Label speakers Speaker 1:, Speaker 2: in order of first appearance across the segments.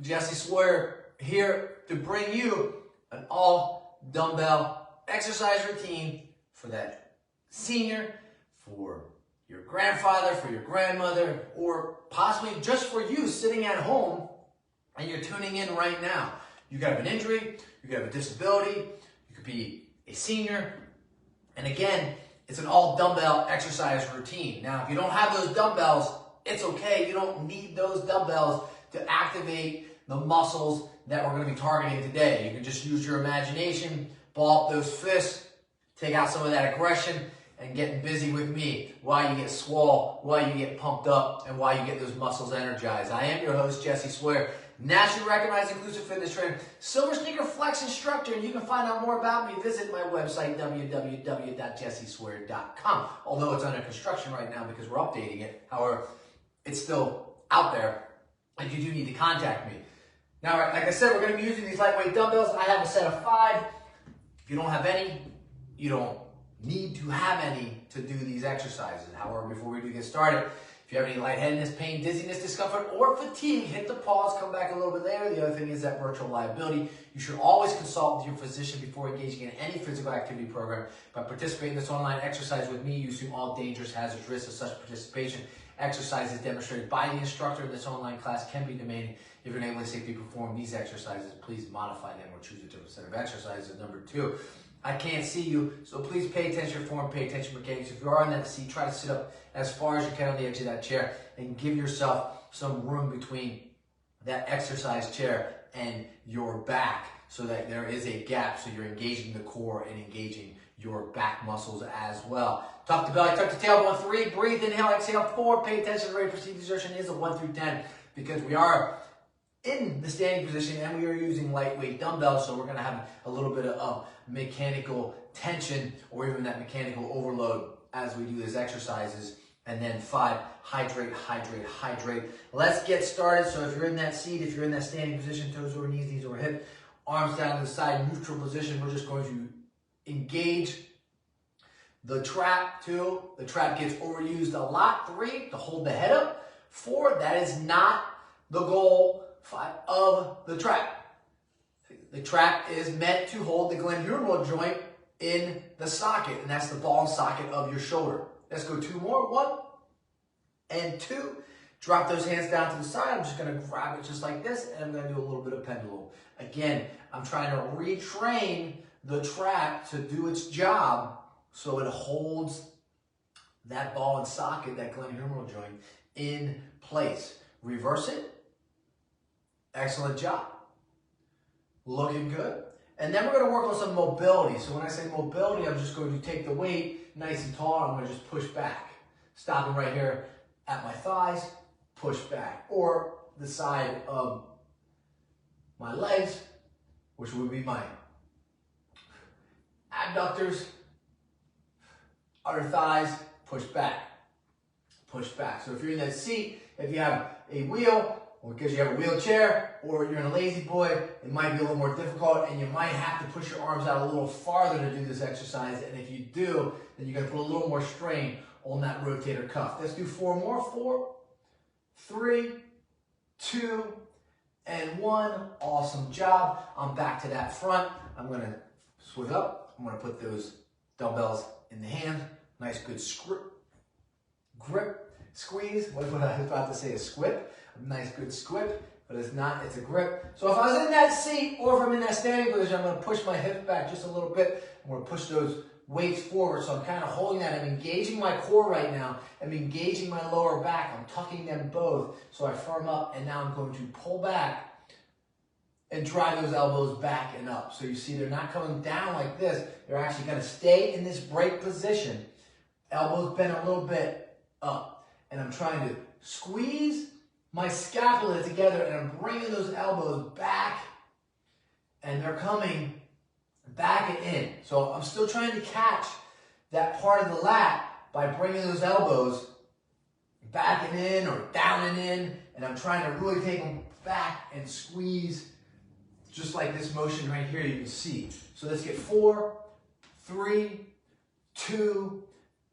Speaker 1: Jesse Sawyer here to bring you an all dumbbell exercise routine for that senior, for your grandfather, for your grandmother, or possibly just for you sitting at home and you're tuning in right now. You could have an injury, you could have a disability, you could be a senior, and again, it's an all dumbbell exercise routine. Now, if you don't have those dumbbells, it's okay. You don't need those dumbbells to activate the muscles that we're going to be targeting today. You can just use your imagination, ball up those fists, take out some of that aggression, and get busy with me while you get swole, while you get pumped up, and while you get those muscles energized. I am your host, Jesse Sawyer, nationally recognized inclusive fitness trainer, Silver Sneaker Flex instructor, and you can find out more about me. Visit my website, www.jessesawyer.com. Although it's under construction right now because we're updating it. However, it's still out there, and you do need to contact me. Now, like I said, we're going to be using these lightweight dumbbells. I have a set of 5. If you don't have any, you don't need to have any to do these exercises. However, before we do get started, if you have any lightheadedness, pain, dizziness, discomfort, or fatigue, hit the pause, come back a little bit later. The other thing is that virtual liability. You should always consult with your physician before engaging in any physical activity program. By participating in this online exercise with me, you assume all dangerous, hazardous risks of such participation. Exercises demonstrated by the instructor in this online class can be demanding. If you're unable to safely perform these exercises, please modify them or choose a different set of exercises. Number 2, I can't see you, so please pay attention to your form, pay attention to mechanics. If you are in that seat, try to sit up as far as you can on the edge of that chair and give yourself some room between that exercise chair and your back so that there is a gap so you're engaging the core and engaging your back muscles as well. Tuck the belly, tuck the tailbone. 3, breathe, inhale, exhale. 4, pay attention to the rate of perceived exertion is a 1 through 10 because we are in the standing position and we are using lightweight dumbbells, so we're going to have a little bit of mechanical tension or even that mechanical overload as we do these exercises. And then 5, hydrate, hydrate, hydrate. Let's get started. So if you're in that seat, if you're in that standing position, toes over knees, knees over hip, arms down to the side, neutral position, we're just going to engage the trap. 2, the trap gets overused a lot. 3, to hold the head up. 4, that is not the goal 5 of the trap. The trap is meant to hold the glenohumeral joint in the socket, and that's the ball and socket of your shoulder. Let's go 2 more. 1 and 2. Drop those hands down to the side. I'm just going to grab it just like this, and I'm going to do a little bit of pendulum. Again, I'm trying to retrain the trap to do its job so it holds that ball and socket, that glenohumeral joint, in place. Reverse it. Excellent job. Looking good. And then we're going to work on some mobility. So when I say mobility, I'm just going to take the weight nice and tall, and I'm going to just push back. Stopping right here at my thighs, push back. Or the side of my legs, which would be my abductors, other thighs, push back. Push back. So if you're in that seat, if you have a wheel, or because you have a wheelchair, or you're in a lazy boy, it might be a little more difficult, and you might have to push your arms out a little farther to do this exercise. And if you do, then you're going to put a little more strain on that rotator cuff. Let's do 4 more. 4, 3, 2, and 1. Awesome job. I'm back to that front. I'm going to swing up. I'm going to put those dumbbells in the hand. Nice, good grip, squeeze. What I was about to say is squip. A nice, good squip, but it's not, it's a grip. So if I was in that seat or if I'm in that standing position, I'm going to push my hips back just a little bit. I'm going to push those weights forward. So I'm kind of holding that. I'm engaging my core right now. I'm engaging my lower back. I'm tucking them both so I firm up, and now I'm going to pull back and drive those elbows back and up. So you see they're not coming down like this. They're actually going to stay in this break position. Elbows bent a little bit up. And I'm trying to squeeze my scapula together, and I'm bringing those elbows back, and they're coming back and in. So I'm still trying to catch that part of the lat by bringing those elbows back and in or down and in, and I'm trying to really take them back and squeeze just like this motion right here you can see. So let's get 4, 3, 2,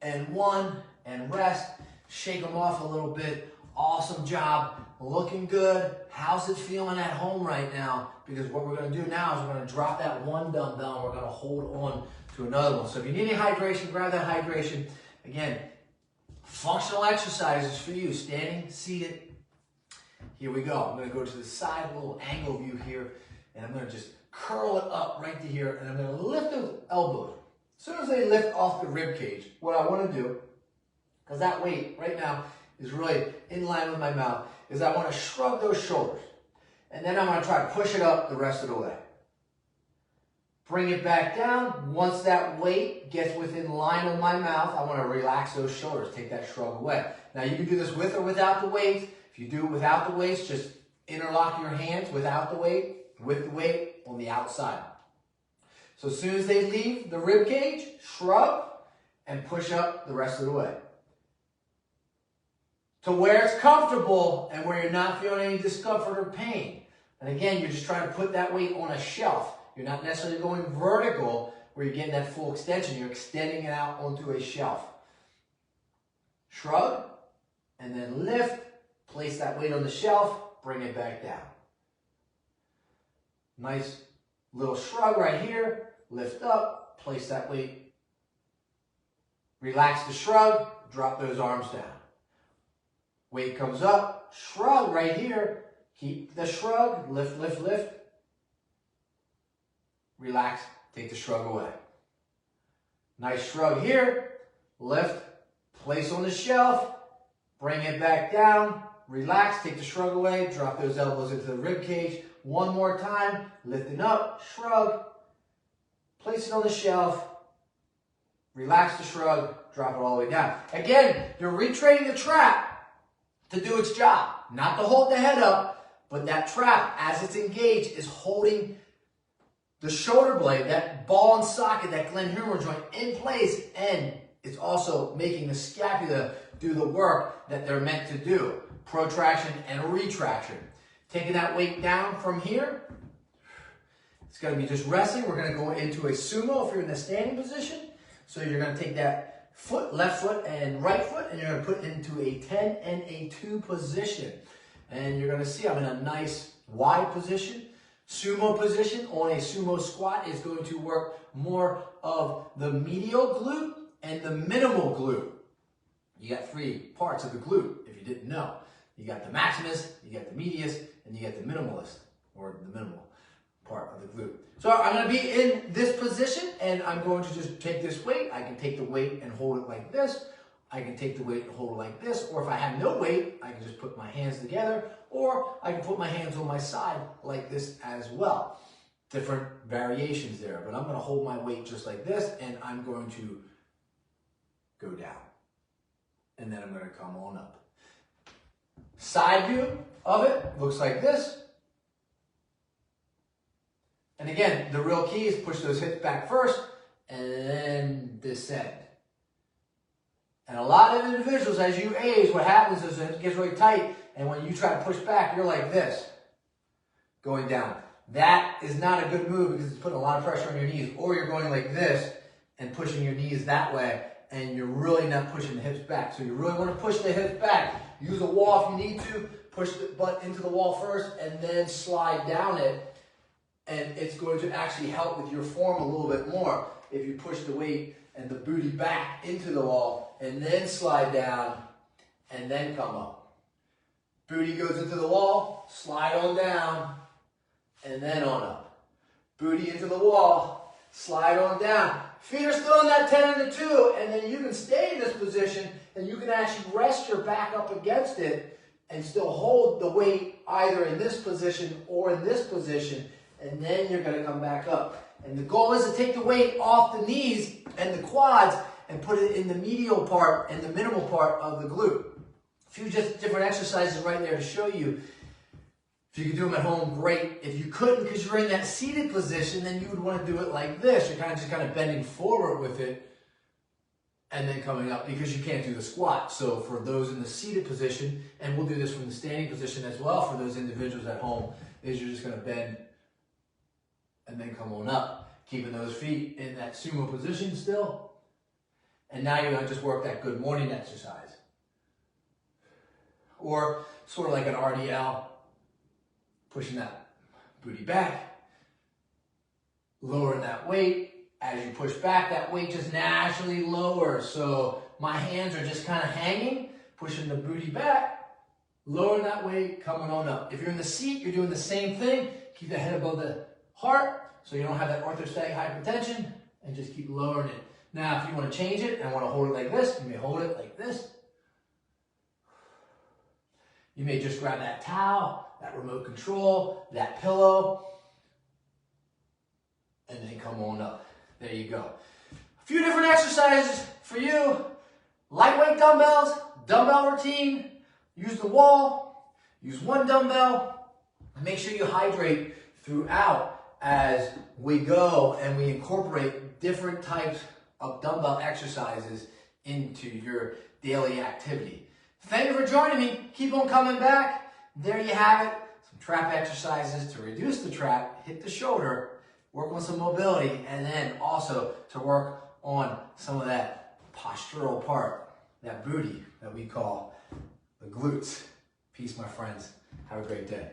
Speaker 1: and 1, and rest. Shake them off a little bit. Awesome job. looking good. How's it feeling at home right now? Because what we're going to do now is we're going to drop that one dumbbell and we're going to hold on to another one. So if you need any hydration, grab that hydration. Again, functional exercises for you, standing, seated. Here we go. I'm going to go to the side, a little angle view here, and I'm going to just curl it up right to here, and I'm going to lift those elbows. As soon as they lift off the rib cage, what I want to do, because that weight right now is really in line with my mouth, is I want to shrug those shoulders. And then I'm going to try to push it up the rest of the way. Bring it back down. Once that weight gets within line of my mouth, I want to relax those shoulders, take that shrug away. Now you can do this with or without the weight. If you do it without the weights, just interlock your hands without the weight, with the weight on the outside. So as soon as they leave the rib cage, shrug and push up the rest of the way. To where it's comfortable and where you're not feeling any discomfort or pain. And again, you're just trying to put that weight on a shelf. You're not necessarily going vertical where you're getting that full extension. You're extending it out onto a shelf. Shrug and then lift. Place that weight on the shelf. Bring it back down. Nice little shrug right here. Lift up. Place that weight. Relax the shrug. Drop those arms down. Weight comes up. Shrug right here. Keep the shrug. Lift, lift, lift. Relax. Take the shrug away. Nice shrug here. Lift. Place on the shelf. Bring it back down. Relax. Take the shrug away. Drop those elbows into the rib cage. One more time. Lifting up. Shrug. Place it on the shelf. Relax the shrug. Drop it all the way down. Again, you're retraining the trap to do its job. Not to hold the head up, but that trap, as it's engaged, is holding the shoulder blade, that ball and socket, that glenohumeral joint in place, and it's also making the scapula do the work that they're meant to do. Protraction and retraction. Taking that weight down from here, it's going to be just resting. We're going to go into a sumo if you're in the standing position. So you're going to take that foot, left foot and right foot, and you're going to put it into a 10 and a 2 position. And you're going to see I'm in a nice wide position. Sumo position on a sumo squat is going to work more of the medial glute and the minimal glute. You got 3 parts of the glute, if you didn't know. You got the maximus, you got the medius, and you got the minimalist, or the minimal part of the glute. So I'm going to be in this position, and I'm going to just take this weight. I can take the weight and hold it like this. I can take the weight and hold it like this. Or if I have no weight, I can just put my hands together. Or I can put my hands on my side like this as well. Different variations there. But I'm going to hold my weight just like this, and I'm going to go down. And then I'm going to come on up. Side view of it looks like this. And again, the real key is push those hips back first and then descend. And a lot of individuals, as you age, what happens is it gets really tight, and when you try to push back, you're like this, going down. That is not a good move because it's putting a lot of pressure on your knees. Or you're going like this and pushing your knees that way, and you're really not pushing the hips back. So you really want to push the hips back. Use a wall if you need to. Push the butt into the wall first and then slide down it. And it's going to actually help with your form a little bit more if you push the weight and the booty back into the wall and then slide down and then come up. Booty goes into the wall, slide on down, and then on up. Booty into the wall, slide on down. Feet are still in that 10 and the 2, and then you can stay in this position and you can actually rest your back up against it and still hold the weight either in this position or in this position, and then you're going to come back up. And the goal is to take the weight off the knees and the quads and put it in the medial part and the minimal part of the glute. A few just different exercises right there to show you. If you could do them at home, great. If you couldn't because you're in that seated position, then you would want to do it like this. You're kind of bending forward with it and then coming up because you can't do the squat. So for those in the seated position, and we'll do this from the standing position as well for those individuals at home, is you're just going to bend and then come on up, keeping those feet in that sumo position still. And now you're going to just work that good morning exercise. or sort of like an RDL, pushing that booty back, lowering that weight. As you push back, that weight just naturally lowers. So my hands are just kind of hanging, pushing the booty back, lowering that weight, coming on up. If you're in the seat, you're doing the same thing. Keep the head above the heart so you don't have that orthostatic hypertension, and just keep lowering it. Now, if you want to change it and want to hold it like this, you may hold it like this. You may just grab that towel, that remote control, that pillow, and then come on up. There you go. A few different exercises for you. Lightweight dumbbells, dumbbell routine, use the wall, use one dumbbell, and make sure you hydrate throughout as we go and we incorporate different types of dumbbell exercises into your daily activity. Thank you for joining me. Keep on coming back. There you have it. Some trap exercises to reduce the trap, hit the shoulder, work on some mobility, and then also to work on some of that postural part, that booty that we call the glutes. Peace, my friends. Have a great day.